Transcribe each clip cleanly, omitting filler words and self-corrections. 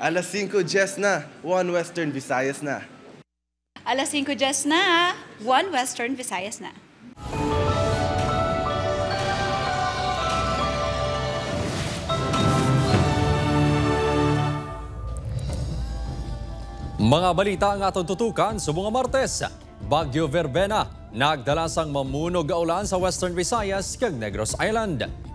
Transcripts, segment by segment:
Alas 5 Jess na, 1 Western Visayas na. Alas 5 Jess na, 1 Western Visayas na. Mga balita ang atong tutukan sa mga Martes. Bagyo Verbena, nagdalasang mamunog nga ulan sa Western Visayas kag Negros Island.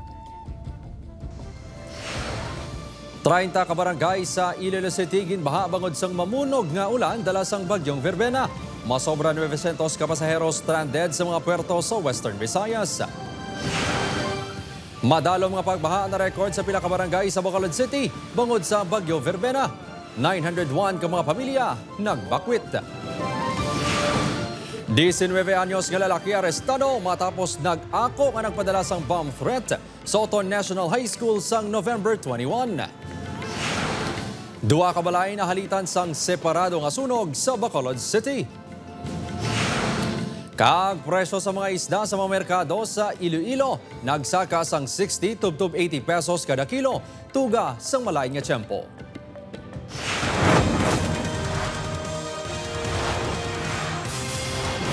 30 ka barangay sa Iloilo City ginbaha bangod sang mamunog nga ulan dalasang bagyong Verbena. Masobra 900 ka pasahero stranded sa mga puerto sa Western Visayas. Madalo mga pagbaha na record sa pila ka barangay sa Bacolod City bangod sa bagyo Verbena. 901 ka mga pamilya nagbakwit. 19 anyos nga lalaki arestado matapos nag-ako nga nagpadala sang bomb threat sa Oton National High School sang November 21. Duwa ka balay na halitan sang separado nga sunog sa Bacolod City. Kag presyo sa mga isda sa mga merkado sa Iloilo nagsaka sang 60 to 80 pesos kada kilo tuga sang malay nga tiyempo.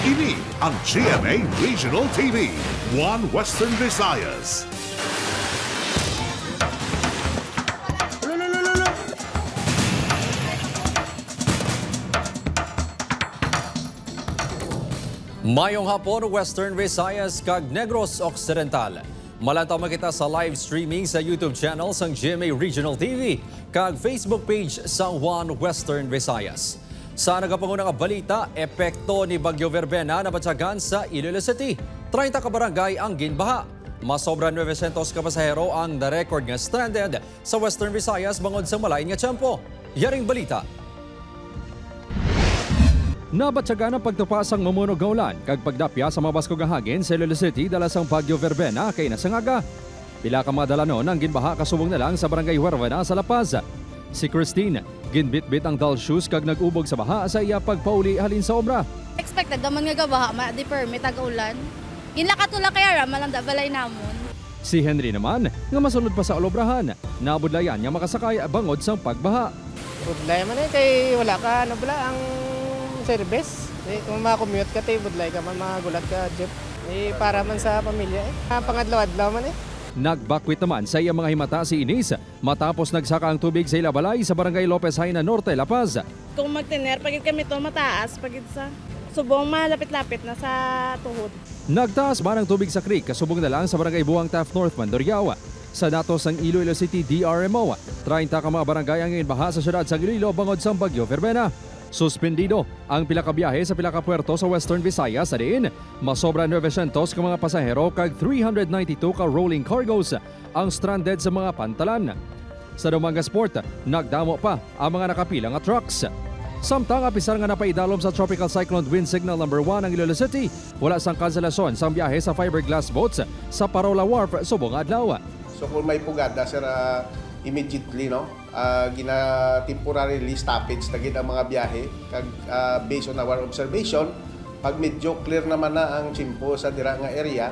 Ini ang GMA Regional TV, 1 Western Visayas. Mayong hapon, Western Visayas kag Negros Occidental. Malantaw makita sa live streaming sa YouTube channel sang GMA Regional TV kag Facebook page sa 1 Western Visayas. Sa nagapangunang balita, epekto ni Bagyo Verbena na batyagan sa Iloilo City. 30 ka barangay ang ginbaha. Masobra 900 ka pasahero ang na-record nga stranded sa Western Visayas bangod sa malain nga tiyempo. Yaring balita. Nabatyagan ang pagtupas ang mamunog nga ulan kag pagdapya sa mga baskog nga hangin sa Iloilo City dala sang Bagyo Verbena kay nasangaga. Pila ka madalanon ang ginbaha kasubong na lang sa barangay Huervana sa La Paz. Si Christine, ginbit-bit ang dull shoes kag nag-ubog sa baha sa iya pagpauli halin sa obra. Expected daman nga baha, ma di permit tag-ulan. Ginlakatula kaya ra malang balay namon. Si Henry naman, nga masulod pa sa olobrahan, nabudlayan niya makasakay bangod sang pagbaha. Budlay man kay wala ka ano bala ang service. Kung ma-commute ka tay budlay ka man magulat ka jeep. Para man sa pamilya pangadlaw-adlaw man Nagbakwit naman sa iyang mga himata si Ines matapos nagsaka ang tubig sa ilabalay sa barangay Lopez Haina Norte, La Paz. Kung magtiner, pagid kami to mataas, pagid sa subong malapit-lapit na sa tuhod. Nagtaas man ang tubig sa creek kasubong na lang sa barangay Buang Taft North, Mandurriawa. Sa datos ng Iloilo City DRMO, 30 ka mga barangay ang inbaha sa syudad sa Iloilo bangod sa Bagyo Verbena. Suspendido ang pila ka biyahe sa pila ka puerto sa Western Visayas sa diin. Masobra 900 ka mga pasahero kag 392 ka rolling cargos ang stranded sa mga pantalan. Sa Dumanga Sport, nagdamo pa ang mga nakapila nga trucks. Samtang apisar nga napaidalom sa Tropical Cyclone Wind Signal No. 1 ang Iloilo City, wala sang kanselasyon sa biyahe sa fiberglass boats sa Parola Wharf subong adlaw. So kung may pugada sir, immediately temporarily stoppage na gid ang mga biyahe kag based on our observation pag medyo clear naman na ang tsimpo sa dira nga area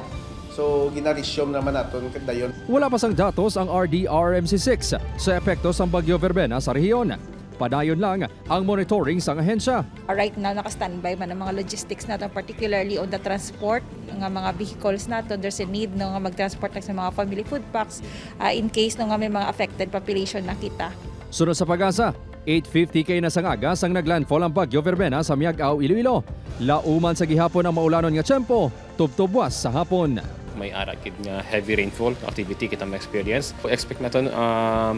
so gina-resume naman naton kadayon. Wala pa sang datos ang RDRMC6 sa epekto sa Bagyo Verbena sa rehiyon. Padayon lang ang monitoring sa ahensya. Right now, naka-standby man ang mga logistics natin, particularly on the transport ng mga vehicles natin. There's a need nga mag-transport sa mga family food packs in case nga may mga affected population na kita. Sunod sa Pag-asa, 8:50 kay nasangaga sang naglandfall ang Bagyo Verbena sa Miagao, Iloilo. Lauman sa gihapon ang maulanon nga tiyempo, tubtubwas sa hapon. May ara kid nga heavy rainfall activity kita ma-experience. Expect naton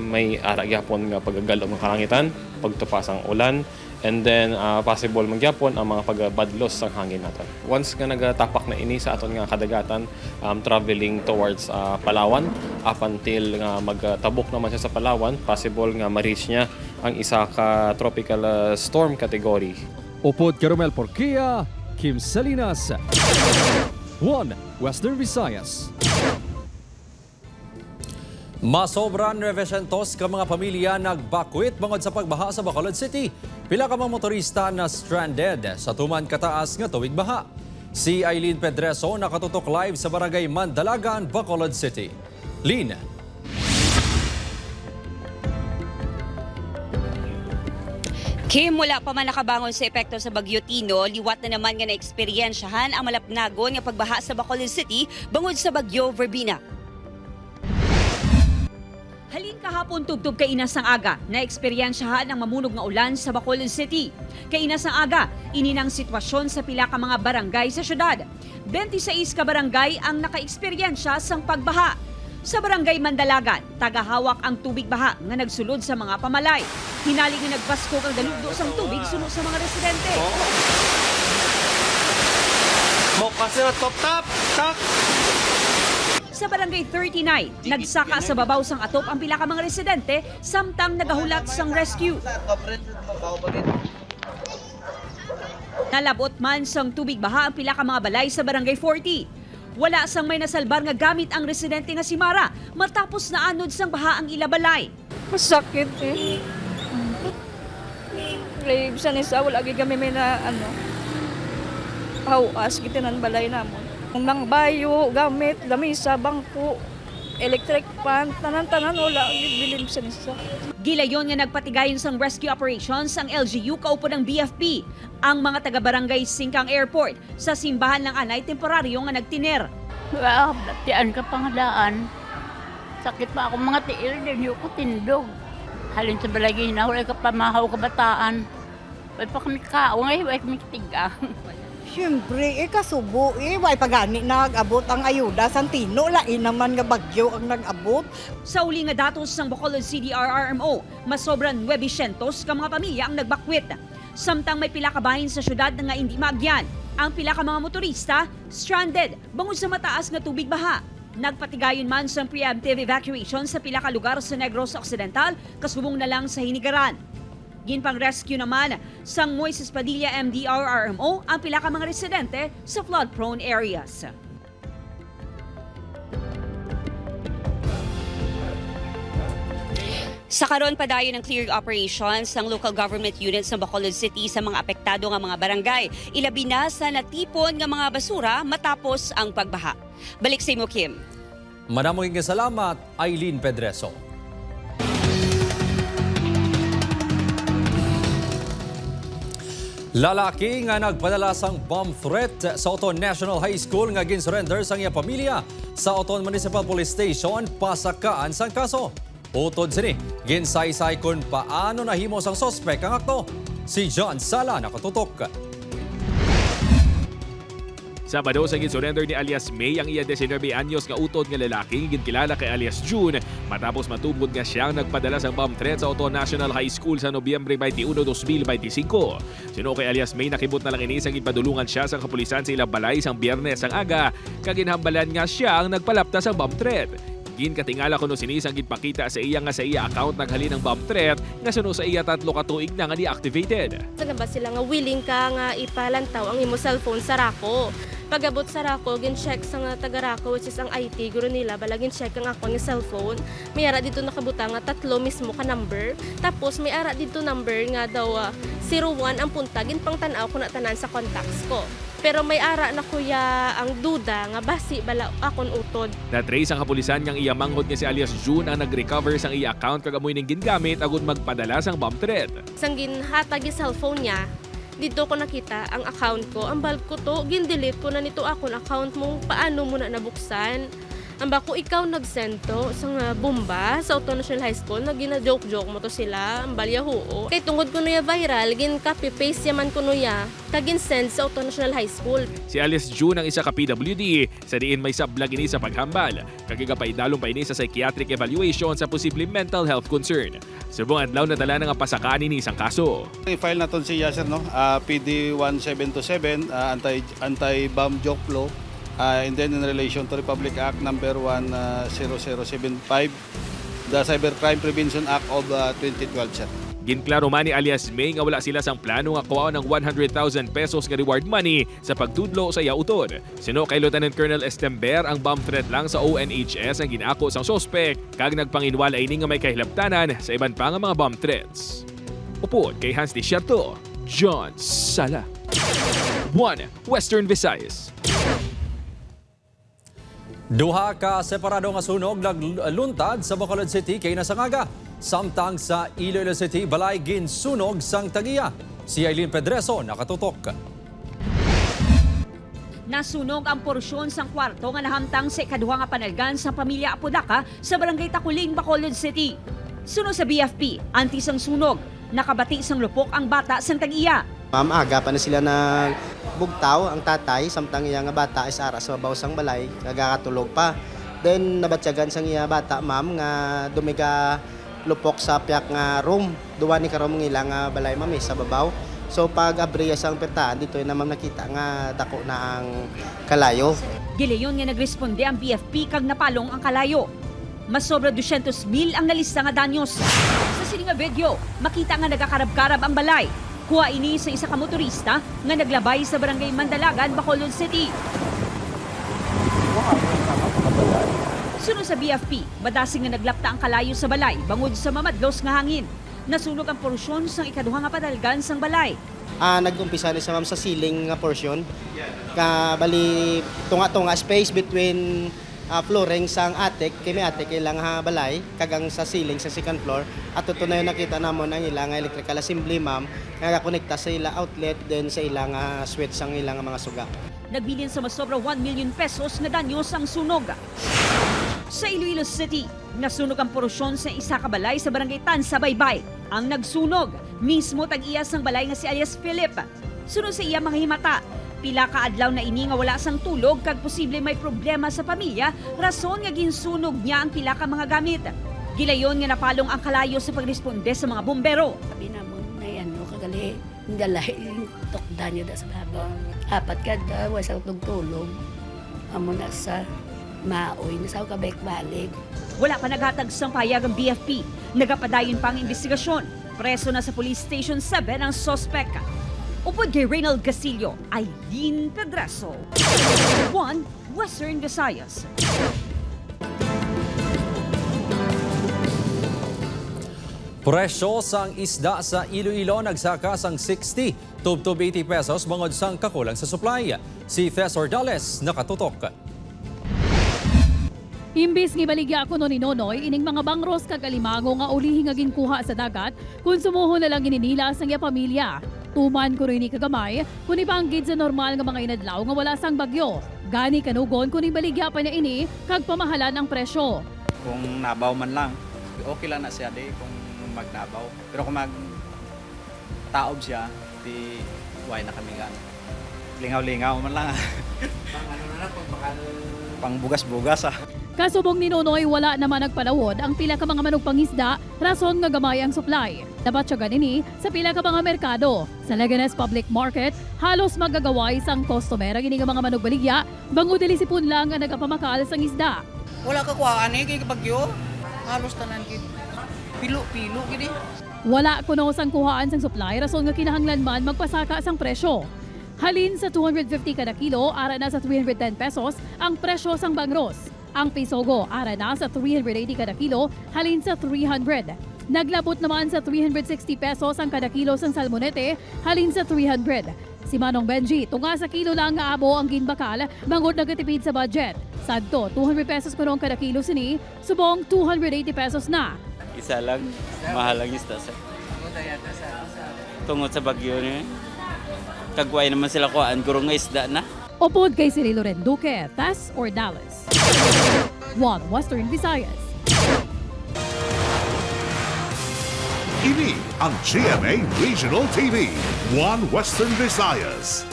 may ara gyapon nga pagagalaw ng kalangitan, pagtupas ang ulan, and then possible magyapon ang mga pagbadlos sang hangin naton. Once nga nagatapak na ini sa aton nga kadagatan, traveling towards Palawan up until nga magtabok naman siya sa Palawan, possible nga ma-reach niya ang isa ka tropical storm category. Upod Carmel Porquia, Kim Salinas. 1 Western Visayas. Masobra 900 ka mga pamilya nagbakwit bangod sa pagbaha sa Bacolod City. Pila ka mga motorista na stranded sa tuman kataas nga tuwig baha. Si Eileen Pedreso nakatutok live sa barangay Mandalagan, Bacolod City. Lin. Kim, wala pa man nakabangon sa epekto sa Bagyo Tino, liwat na naman nga na-eksperyensyahan ang malapnagon nga pagbaha sa Bacolod City bangod sa Bagyo Verbena. Halin kahapon tubtub kay inasang aga na eksperyensyahan ang mamunog nga ulan sa Bacolod City. Kay inasang aga, ininang sitwasyon sa pila ka mga barangay sa syudad. 26 ka barangay ang nakaeksperyensya sang pagbaha. Sa barangay Mandalagan, tagahawak ang tubig baha nga nagsulod sa mga pamalay. Hinaling nga nagpasko ang dalugdo sang tubig suno sa mga residente. Sa barangay 39, nagsaka sa babaw sang atop ang pila ka mga residente samtang nagahulat sang rescue. Nalabot man sang tubig baha ang pila ka mga balay sa barangay 40. Wala sang may nasalbar nga gamit ang residente nga si Mara matapos na anod sang baha ang ilabalay. Masakit eh. Bisan isa, wala kami may na hawas, kitinan balay namon. Nang bayo, gamit, lamisa, bangko, electric fan, tanan-tanan, wala, bilin bisan isa. Gilayon nga nagpatigayon sang rescue operations ang LGU kaupo ng BFP. Ang mga taga-barangay Singkang Airport sa simbahan ng anay temporaryo nga nagtiner. Tiyan ka panghalaan. Sakit pa ako mga tiil, din ko tindog. Halin sa balagay na, wala ka pamahaw kabataan. Wala pa kami kaaway, wala kami kitiga. Siyempre, kasubo, way pagani nag-abot ang ayuda. Santino, lain naman nga bagyo ang nag-abot. Sa uli nga datos ng Bacolod City RRMO, masobran 900 ka mga pamilya ang nagbakwit. Samtang may pila ka bahin sa syudad na nga hindi maagyan. Ang pila ka mga motorista, stranded, bangod sa mataas nga tubig baha. Nagpatigayon man sa preemptive evacuation sa pila ka lugar sa Negros Occidental, kasubong na lang sa Hinigaran. Ginpang rescue naman sang Moises Padilla MDRRMO ang pila ka mga residente sa flood-prone areas. Sa karon padayon ng clearing operations ng local government units ng Bacolod City sa mga apektado nga mga barangay. Ilabi na sa natipon nga mga basura matapos ang pagbaha. Balik sa imo, Kim. Maraming salamat, Aileen Pedreso. Lalaki nga nagpadala sang bomb threat sa Oton National High School nga ginsurrender sang iya pamilya sa Oton Municipal Police Station pasakaan sang kaso. Utod sini, ginsaysay kung paano nahimo sang sospek ang akto. Si John Sala nakatutok. Sabado sa ginsurrender ni alias May ang iya 19 anyos nga utod nga lalaki ginkilala kay alias June matapos matubod nga siyang nagpadala sa bomb threat sa Oton National High School sa Nobyembre 21, 2025. Sino kay alias May nakibot na lang ini sang ipadulungan siya sa kapulisan sa ilang balay sang Biyernes ang aga kaginhambalan nga siya ang nagpalapta sa bomb threat. Gin katingala kuno sinisang gipakita sa iya account naghalin ng bomb threat nga suno sa iya 3 ka tuig na nga deactivated. Sana ba sila nga willing ka nga ipalantaw ang imo cellphone sa rako? Pagabot sa rako, gin-check sa nga taga-rako which is ang IT, guro nila, balagin check ang ako ng cellphone. May ara dito nakabuta nga 3 mismo ka number. Tapos may ara dito number nga daw 01 ang punta, gin pang tanaw ko na tanan sa contacts ko. Pero may ara na kuya ang duda nga basi bala akon utod. Na-trace ang kapulisan ngang iya manghod nga si alias June ang nag-recover sang iya account kagamoy ning gingamit agud magpadala sang bomb threat. Sang ginhatag yung cellphone niya, dito ko nakita ang account ko. Ang bal ko to, gin-delete ko na nito akon account mo. Paano mo na nabuksan? Ang bako ikaw nagsento sa nga bomba sa Oton National High School, nagina-joke-joke mo to sila, ang balyahuo. Kay tungod ko nuya viral, gin copy-paste yaman ko nuya, kagin send sa Oton National High School. Si alias June ang isa ka PWD, sa diin may sablag ini sa paghambal. Kagigapay-dalong pa ini sa psychiatric evaluation sa posibleng mental health concern. Subong adlaw na dala nga pasakaan ini isang kaso. I-file na ton si Yasser, no? PD 1727, anti-bomb joke law. And then in relation to Republic Act number 10075, the Cybercrime Prevention Act of 2012, sir. Ginklaro man ni alias May nga wala sila sang plano nga kuha ng 100,000 pesos nga reward money sa pagtudlo sa yautod. Sino kay Lieutenant Colonel Estember ang bomb threat lang sa ONHS ang ginako sang sospek kag nagpanginwala ini nga may kahilabtanan sa iban pa nga mga bomb threats. Upod kay Hans Desierto, John Sala. 1 Western Visayas. Duha ka separado nga sunog nagluntad sa Bacolod City kay nasangaga. Samtang sa Iloilo City, balay ginsunog sang Tagiya. Si Aileen Pedreso nakatutok. Nasunog ang porsyon sang kwarto nga nahamtang sa ikaduha nga panalgan sa pamilya Apodaca sa barangay Takuling, Bacolod City. Suno sa BFP, anti sang sunog, nakabati sang lupok ang bata sang Tagiya. Ma'am, aga pa na sila na bugtaw ang tatay, samtang iya nga bata is ara sa babaw sang balay, nagakatulog pa. Then nabatyagan sang iya bata, ma'am, nga dumiga lupok sa piyak nga room. Duwa ni karon nga nga balay, ma'am, sa babaw. So pag abriya sang pertaan, dito na ma'am nakita nga dako na ang kalayo. Gilayon nga nagresponde ang BFP kag napalong ang kalayo. Mas sobra 200,000 ang nalista nga danyos. Sa sini nga video, makita nga nagakarab-karab ang balay. Kuha ini sa isa ka motorista nga naglabay sa barangay Mandalagan, Bacolod City. Sunod sa BFP, madasing nga naglapta ang kalayo sa balay bangod sa mamadlos nga hangin. Nasunog ang porsyon sang ikaduha nga padalgan sang balay. Nag-umpisa na siya, ma'am, sa ceiling nga portion. Bali, tunga-tunga space between flooring sang attic, kay may attic ilang balay, kagang sa ceiling sa second floor. At ito na yung nakita namon ang ilang electrical assembly, ma'am, nga konekta sa ilang outlet, then sa ilang switch sang ilang mga suga. Nagbilin sa mas sobra 1 million pesos na danyos ang sunog. Sa Iloilo City, nasunog ang porsyon sa isa ka balay sa barangay Tansa, Baybay. Ang nagsunog, mismo tag-iya sang balay nga si alias Philip. Sunod sa iya mga himata, pila ka adlaw na ini nga wala sang tulog kag posible may problema sa pamilya, rason nga ginsunog niya ang pila ka mga gamit. Gilayon nga napalong ang kalayo sa pagresponde sa mga bombero. Sabi namon na yan, kagali, dalay, tokda niya da sa baba. Apat ka da, wasa tulog. Amo na sa maoy, nasaw ka balik-balik. Wala pa naghatag sang payag ang BFP. Nagapadayon pa ang investigasyon. Preso na sa Police Station 7 ang sospek. Upod kay Reynald Gasillo, Aileen Pedreso. 1 Western Visayas. Presyo sang isda sa Iloilo nagsaka sang 60 to 80 pesos bangod sang kakulang sa supply. Si Tess Ordales nakatutok. Imbis nga baligya ako no ni Nonoy, ining mga bangros kag alimango nga ulihi nga ginkuha sa dagat, kung sumuho na lang gininila sang iya pamilya. Tuman ko rin ni kagamay, kung ibanggid sa normal nga mga inadlaw nga wala sang bagyo. Gani kanugon kung baligya pa niya ini, kag pamahalan ang presyo. Kung nabaw man lang, okay lang na siya di kung magnabaw. Pero kung magtaob siya, di why na kami gan. Lingaw-lingaw man lang. Pang bugas-bugas Kasubong ni Nonoy, wala naman nagpalawod ang pila ka mga manok pangisda, rason nga gamay ang supply. Nabatyagan ini sa pila ka mga merkado. Sa Leganes Public Market, halos magagaway sang customer ang mga manok baligya, bango dilisipon lang ang nagapamakal sang isda. Wala ka kuhaan kay bagyo. Halos tanan gid. Pilo-pilo gid. Wala kuno sang kuhaan sang supply, rason nga kinahanglan man magpasaka sang presyo. Halin sa 250 kada kilo, ara na sa 310 pesos ang presyo sang bangros. Ang pisogo, ara na sa 380 kada kilo, halin sa 300. Naglabot naman sa 360 pesos ang kada kilo sang salmonete, halin sa 300. Si Manong Benji, tunga sa kilo lang nga abo ang ginbakal, bangod nagatipid sa budget. Sadto, 200 pesos kunong kada kilo sini, subong 280 pesos na. Isa lang, mahal ang isda sa tungod sa bagyo niya. Kagway naman sila kuhaan, gurong nga isda na. Upod kay Cirilo Renduque, Tess Ordales. 1 Western Visayas. Ini ang GMA Regional TV, 1 Western Visayas.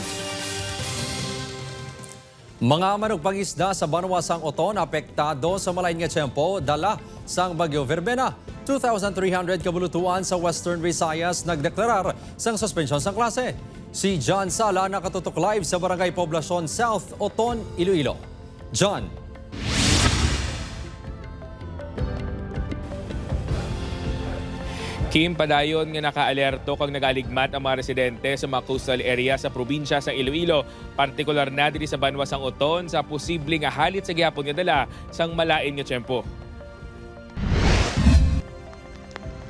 Mga manok pangisda sa Banwa sang Oton apektado sa malain nga tiyempo dala sang Bagyo Verbena. 2,300 kabulutuan sa Western Visayas nagdeklarar sang suspensyon sang klase. Si John Sala nakatutok live sa Barangay Poblacion South, Oton, Iloilo. John. Kim, padayon nga naka-alerto kag nagaligmat ang mga residente sa mga coastal area sa probinsya sa Iloilo, partikular na diri sa Banwa sang Oton sa posible nga halit sa gihapon nga dala sang malain nga tiyempo.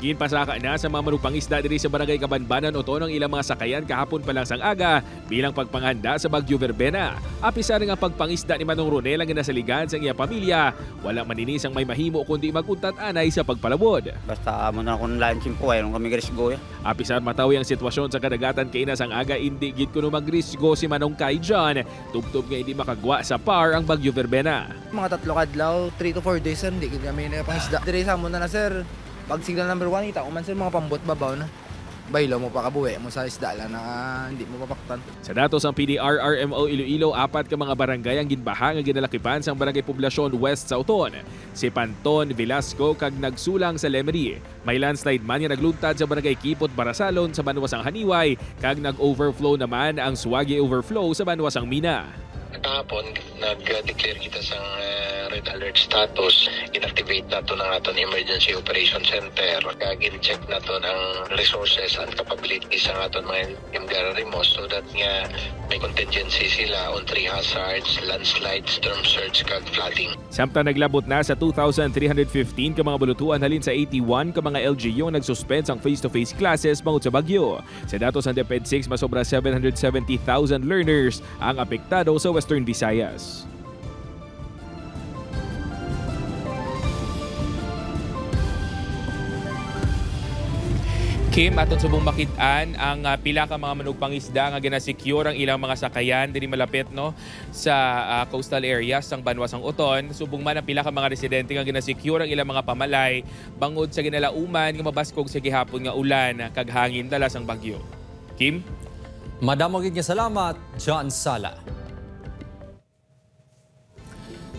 Ginpasaka na sa mga manugpangisda diri sa Barangay Kabanbanan Oton ang ilang mga sakayan kahapon pa lang sang aga bilang pagpanghanda sa Bagyo Verbena. Apisa nga pagpangisda ni Manong Ronel ang ginasaligan sa iya pamilya. Walang maninis ang may mahimo kundi maguntat anay sa pagpalabod. Basta amo na akong lunching po, ayaw kami grisgo. Apisan matawi ang sitwasyon sa kadagatan kay sang aga hindi gid kuno magrisgo si Manong Kai John. Tubtob nga hindi makagwa sa par ang Bagyo Verbena. Mga 3 kadlaw, 3 to 4 days sir, hindi gid kami napangisda. Diri sa muna na sir. Pag signal number 1, ita ko man sir mga pambot babaw na. Baylo mo pa kabuhi mo sa isda lang na hindi mo mapaktan. Sa datos ang PDRRMO Iloilo, 4 ka mga barangay ang ginbaha nga ginalakipan sa Barangay Poblasyon West sa Oton. Si Panton, Velasco kag nagsulang sa Lemery. May landslide man nga nagluntad sa Barangay Kipot, Barasalon sa Banwasang Haniway kag nag-overflow naman ang Suwagi Overflow sa Banwasang Mina. Kahapon, nag-declare kita sa red alert status. In-activate na ito ng aton Emergency Operation Center. Gin-check na ito ng resources and capabilities ng aton mga MDRRI mo so that nga may contingency sila on 3 hazards, landslide, storm surge, kag flooding. Samtang naglabot na sa 2,315 ka mga bulutuan halin sa 81 ka mga LGU nagsuspend ang face-to-face classes bangod sa bagyo. Sa datos ng DepEd 6, masobra 770,000 learners ang apektado sa Western Visayas. Kim, aton subong makitaan ang pila ka mga manugpangisda nga ginasecure ang ilang mga sakayan diri malapit no sa coastal areas sang Banwasang Oton. Subong man ang pila ka mga residente nga ginasecure ang ilang mga pamalay bangod sa ginalauman nga mabaskog sa gihapon nga ulan kag hangin dala sang bagyo. Kim? Madamo gid nga salamat, John Sala.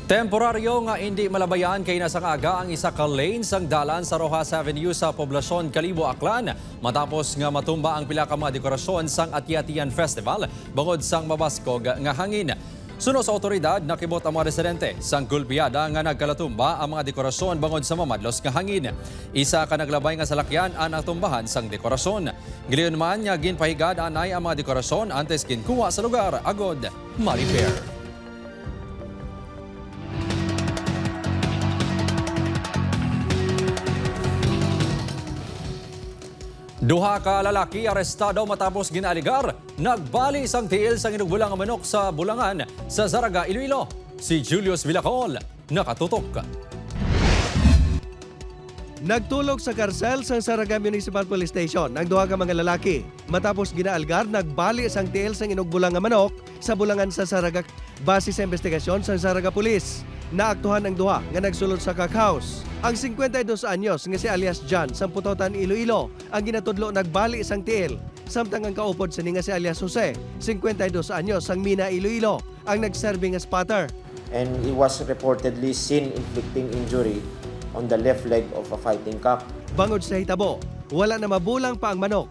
Temporaryo nga hindi malabayan kay nasang aga ang isa ka lane sang dalan sa Rojas Avenue sa poblasyon Kalibo, Aklan matapos nga matumba ang pila ka mga dekorasyon sang Ati-Atian Festival bangod sang mabaskog nga hangin. Suno sa otoridad, nakibot ang mga residente sang gulpiyada nga nagkalatumba ang mga dekorasyon bangod sa mamadlos nga hangin. Isa ka naglabay nga salakyan ang natumbahan sang dekorasyon. Giliyon man nga ginpahigad anay ang mga dekorasyon antes ginkuha sa lugar agod ma-repair. Duha ka lalaki arestado matapos ginaligar. Nagbali sang tiil sang inugbulang manok sa Bulangan sa Zaraga, Iloilo. Si Julius Villacol, nakatutok. Nagtulog sa karsel sa Zaraga Municipal Police Station ang duha ka mga lalaki. Matapos ginaalgar, nagbali sang tiil sang inugbulang manok sa Bulangan sa Zaraga base sa investigasyon sa Zaraga Police. Naaktuhan ang duha nga nagsulod sa cockhouse. Ang 52 anyos nga si alias John sa Putotan, Iloilo ang ginatudlo nagbali sang tiil. Samtang ang kaupod sa nga si alias Jose, 52 anyos sang Mina, Iloilo ang nagserving as spotter. And he was reportedly seen inflicting injury on the left leg of a fighting cock. Bangod sa hitabo, wala na mabulang pa ang manok.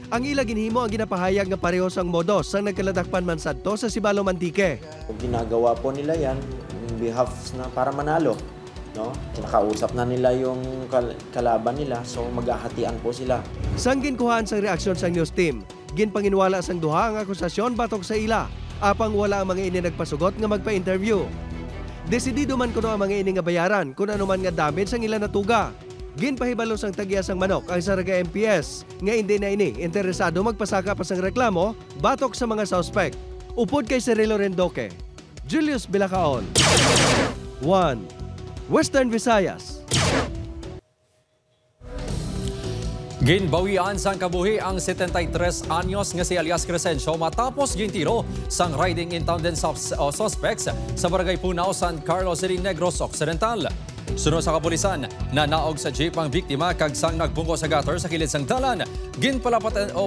Ang ila ginhimo ang ginapahayag nga pareho sang modos sang nagkaladakpan man sadto sa Sibalo, Mantique. Ginagawa po nila yan in behalf na para manalo. No? Nakausap na nila yung kalaban nila, so maghahatian po sila. Sang ginkuhaan sang reaksyon sang news team, ginpanginwala sang duha ang akusasyon batok sa ila, apang wala ang mga ini nagpasugot nga magpa-interview. Desidido man kuno ang mga ini nga bayaran kung ano man nga damage sang ila natuga. Ginpahibalo sang tagya sang manok ang Zaraga MPS nga hindi na ini interesado magpasaka pa sang reklamo batok sa mga suspect. Upod kay Cirilo Rendoque, Julius Villacol, 1 Western Visayas. Ginbawian sang kabuhi ang 73 anyos nga si alias Crescencio matapos gintiro sang riding in tandem suspects sa Barangay Punao, San Carlos City, Negros Occidental. Sunod sa kapulisan, nanaog sa jeep ang biktima kag sang nagbungko sa gutter sa kilid sang dalan.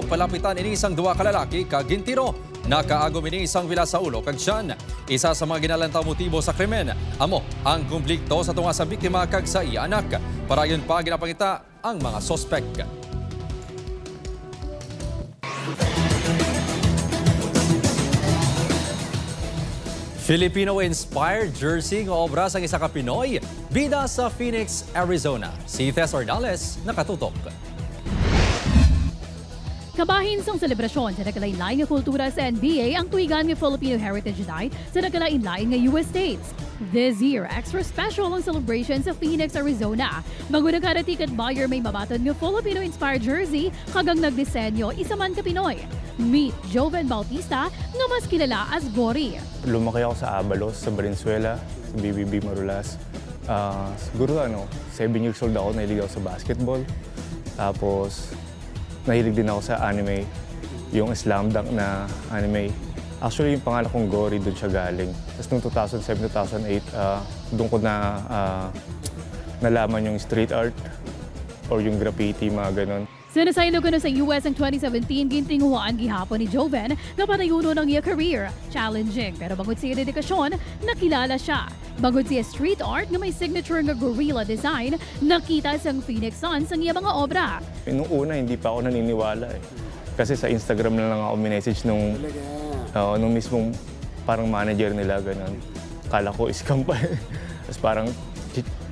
Palapitan ini sang duwa ka lalaki kag gintiro. Nakaagom ini isang wila sa ulo kag tiyan. Isa sa mga ginalantaw motibo sa krimen amo ang konflikto sa tunga sa biktima kag sa iya anak. Parayon pa ginapangita ang mga sospek. Filipino-inspired jersey ng obra sa isa ka Pinoy, bida sa Phoenix, Arizona. Si Tess Ordales, nakatutok. Kabahin sang selebrasyon sa nakalain-lain nga kultura sa NBA ang tuigan ng Filipino Heritage Night sa nakalain-lain nga US States. This year, extra special ang celebration sa Phoenix, Arizona. Magunang kada ticket buyer may mabaton nga Filipino-inspired jersey kagang nagdisenyo isa man ka Pinoy. Meet Joven Bautista nga mas kilala as Gori. Lumaki ako sa Abalos, sa Valenzuela, sa BBB Marulas. Siguro 7 years old ako, nahilig ako sa basketball. Tapos nahilig din ako sa anime, yung Slam Dunk na anime. Actually, yung pangalan kong Gori, doon siya galing. Tapos noong 2007-2008, doon ko na nalaman yung street art or yung graffiti, mga ganon. Sinasaylo ko na sa US ang 2017, gintinguhaan gihapon ni Joven na patayuno ng iya career. Challenging, pero bangod siya dedikasyon, nakilala siya. Bangod siya street art na may signature nga gorilla design, nakita sang Phoenix Suns ang iya mga obra. Noong una, hindi pa ako naniniwala eh. Kasi sa Instagram na lang ako minessage nung mismong parang manager nila, ganun. Kala ko scam pa eh. Tapos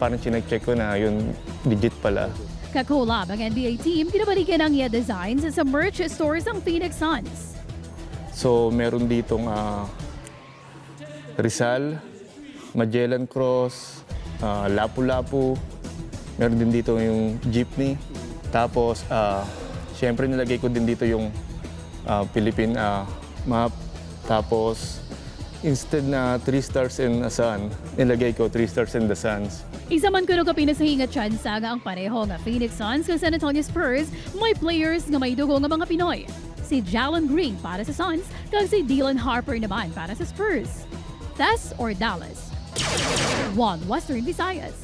parang chinek-check ko na yun legit pala. Kakolab ang NBA team, kinabalikan ang iya designs sa merch stores ng Phoenix Suns. So meron ditong Rizal, Magellan Cross, Lapu-Lapu, meron din dito yung jeepney. Tapos siyempre nilagay ko din dito yung Philippine map. Tapos instead na 3 stars and a sun, nilagay ko 3 stars and the suns. Isa man kuno ka pinasahinga tsansa nga ang pareho nga Phoenix Suns kung San Antonio Spurs, may players nga may dugo nga mga Pinoy. Si Jalen Green para sa Suns, kag si Dylan Harper naman para sa Spurs. Tess or Dallas? One Western Visayas.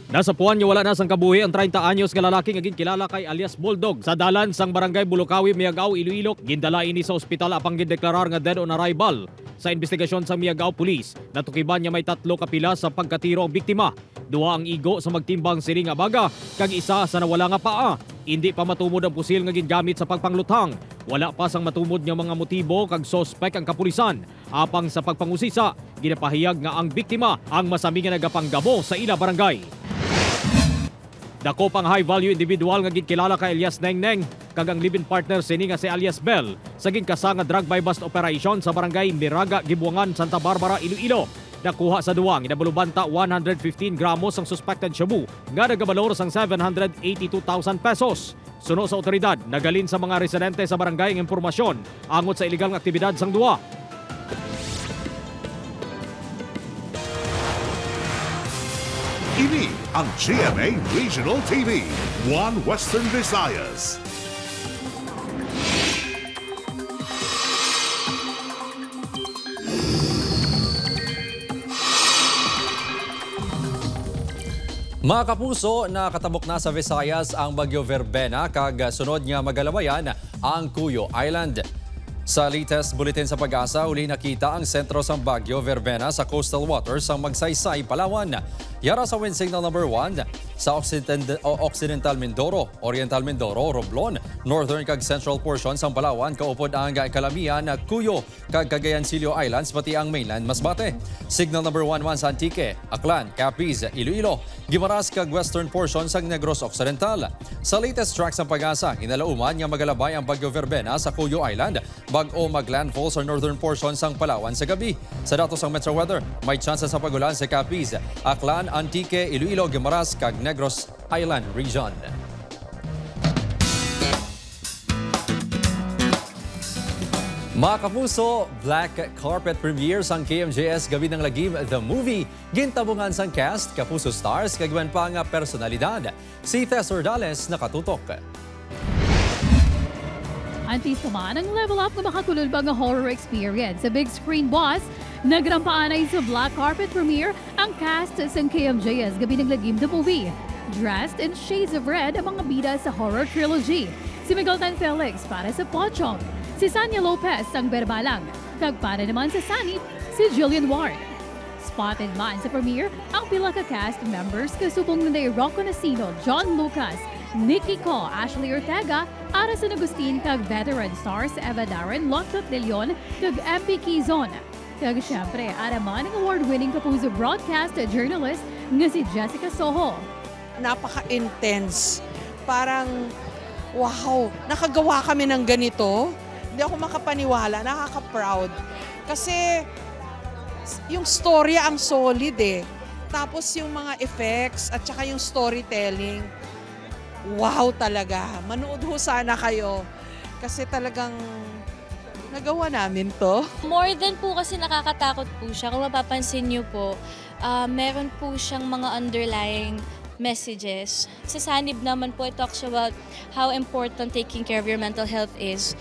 Nasa puwan niya wala na sang kabuhi ang 30 anyos nga lalaki nga ginkilala kay alias Bulldog sa dalan sang barangay Bulukawi, Miagao, Iloilo. Gindala ini sa ospital apang gindeklarar nga dead on arrival. Sa investigasyon sa Miagao Police, natukiban niya may 3 kapila sa pagkatiro ang biktima. 2 ang igo sa magtimbang siri nga baga, kag isa sa nawala nga paa. Hindi pa matumod ang pusil nga gingamit sa pagpangluthang. Wala pa sang matumod nga mga motibo kag sospek ang kapulisan. Apang sa pagpangusisa, ginapahiyag nga ang biktima ang masami nga nagapanggabo sa ila barangay. Dako pang high-value individual nga ginkilala kay alias Nengneng kag ang live-in partner sini nga si alias Bell sa ginkasa nga drug buy-bust operation sa barangay Miraga, Gibuangan, Santa Barbara, Iloilo. Nakuha sa duwang inabalubanta 115 gramos ang suspected shabu nga nagabalor sang 782,000 pesos. Suno sa otoridad, nagalin sa mga residente sa barangay ang impormasyon angot sa iligal nga aktibidad sang duwa. Ini ang GMA Regional TV, One Western Visayas. Mga kapuso, nakatabok na sa Visayas ang Bagyo Verbena kag sunod nga magalawayan ang Cuyo Island. Sa latest bulletin sa Pag-asa, uli nakita ang sentro sa Bagyo Verbena sa coastal waters ng Magsaysay, Palawan. Yara sa wind signal number 1 sa Occidental Mindoro, Oriental Mindoro, Romblon, Northern kag Central portions ng Palawan, kaupod ang Calamian, Cuyo, kag Cagayancillo Islands, pati ang mainland Masbate. Signal number 1 sa Antique, Aklan, Capiz, Iloilo, Guimaras kag western portions ng Negros Occidental. Sa latest tracks ng Pag-asa, hinalauman nga magalabay ang Bagyo Verbena sa Cuyo Island, bag-o maglandfall sa northern portions ng Palawan sa gabi. Sa datos ng Metro Weather, may tsansa sa pagulan sa Capiz, Aklan, Antique, Iloilo, Guimaras kag Negros Island region. Mga kapuso, black carpet premieres ang KMJS Gabi ng Lagim The Movie. Gintabungan sang cast, kapuso stars, kagwan pa nga personalidad. Si Tess Ordales nakatutok. Antis naman ang level up na makakululbang horror experience sa big screen boss. Nagrampaanay sa black carpet premiere ang cast sa KMJS Gabi ng Lagim The Movie. Dressed in shades of red ang mga bida sa horror trilogy. Si Miguel Tan Felix para sa Pochong. Si Sanya Lopez ang Berbalang. Kag para naman sa Sanip, si Jillian Ward. Spotted man sa premiere ang pila ka cast members kasubong na Rocco Nasino, John Lucas, Nikki Ko, Ashley Ortega, Arasan Agustin kag veteran stars Eva Darren, Locktot De Leon kag MP Quizon. Kag syempre, araman ang award-winning kapuso broadcast journalist nga si Jessica Soho. Napaka-intense. Parang, wow, nakagawa kami ng ganito. Hindi ako makapaniwala, nakaka-proud. Kasi yung storya ang solid eh. Tapos yung mga effects at saka yung storytelling, wow talaga. Manood ho sana kayo. Kasi talagang nagawa namin to. More than po kasi nakakatakot po siya. Kung mapapansin niyo po, meron po siyang mga underlying messages. Sa Sanib naman po, it talks about how important taking care of your mental health is.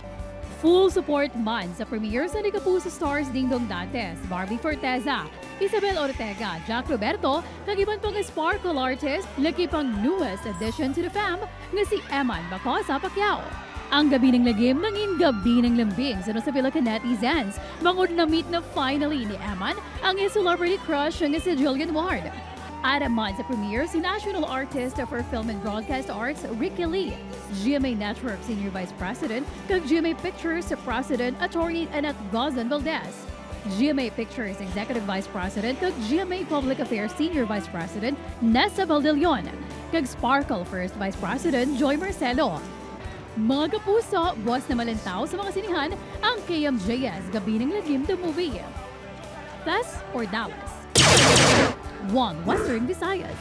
Full support man sa premiere sa Nikapuso stars Dingdong Dantes, Barbie Forteza, Isabel Ortega, Jack Roberto, kagiban pang sparkle artist, laki pang newest addition to the fam nga si Eman Bacosa Pacquiao. Ang gabi ng lagim nangin gabi ng lambing sa Nosabila Netizens. Bangod na meet na finally ni Eman ang celebrity crush nga si Jillian Ward. Araman sa premiere si National Artist for Film and Broadcast Arts, Ricky Lee, GMA Network Senior Vice President, kag GMA Pictures President, Attorney Annette Gozan Valdez. GMA Pictures Executive Vice President, kag GMA Public Affairs Senior Vice President, Nessa Valdelion, kag Sparkle First Vice President, Joy Marcelo. Mga kapuso, buwas na malantaw sa mga sinihan ang KMJS Gabi ng Lagim the Movie. Plus or Dallas. One Western Visayas.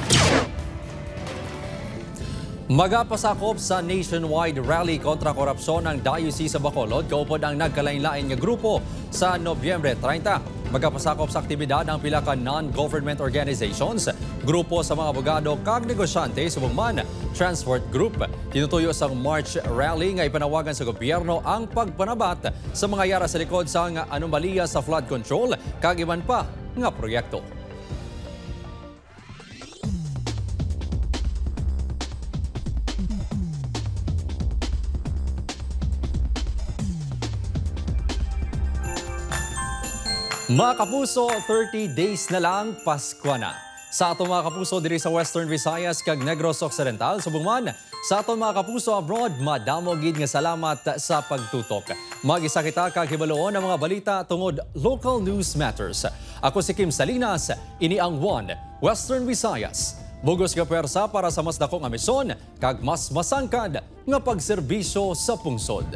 Magapasakop sa nationwide rally kontra korupsyon ng Diocese sa Bacolod kaupod ang nagkalain-lain nga grupo sa Nobyembre 30. Magapasakop sa aktibidad ang pila ka non-government organizations, grupo sa mga abogado kag negosyante subong man Transport Group. Tinutuyo sa March rally nga ipanawagan sa gobyerno ang pagpanabat sa mga yara sa likod sa anomalya sa flood control kag iban pa nga proyekto. Mga kapuso, 30 days na lang, Pasko na. Sa ato mga kapuso diri sa Western Visayas kag Negros Occidental, subong man sa ato mga kapuso abroad, madamo gid nga salamat sa pagtutok. Mag-isa kita kag hibaluon ang mga balita tungod local news matters. Ako si Kim Salinas, ini ang One Western Visayas. Bugos nga pwersa para sa mas dakong amisyon kag mas masangkad nga pagserbisyo sa pungsod.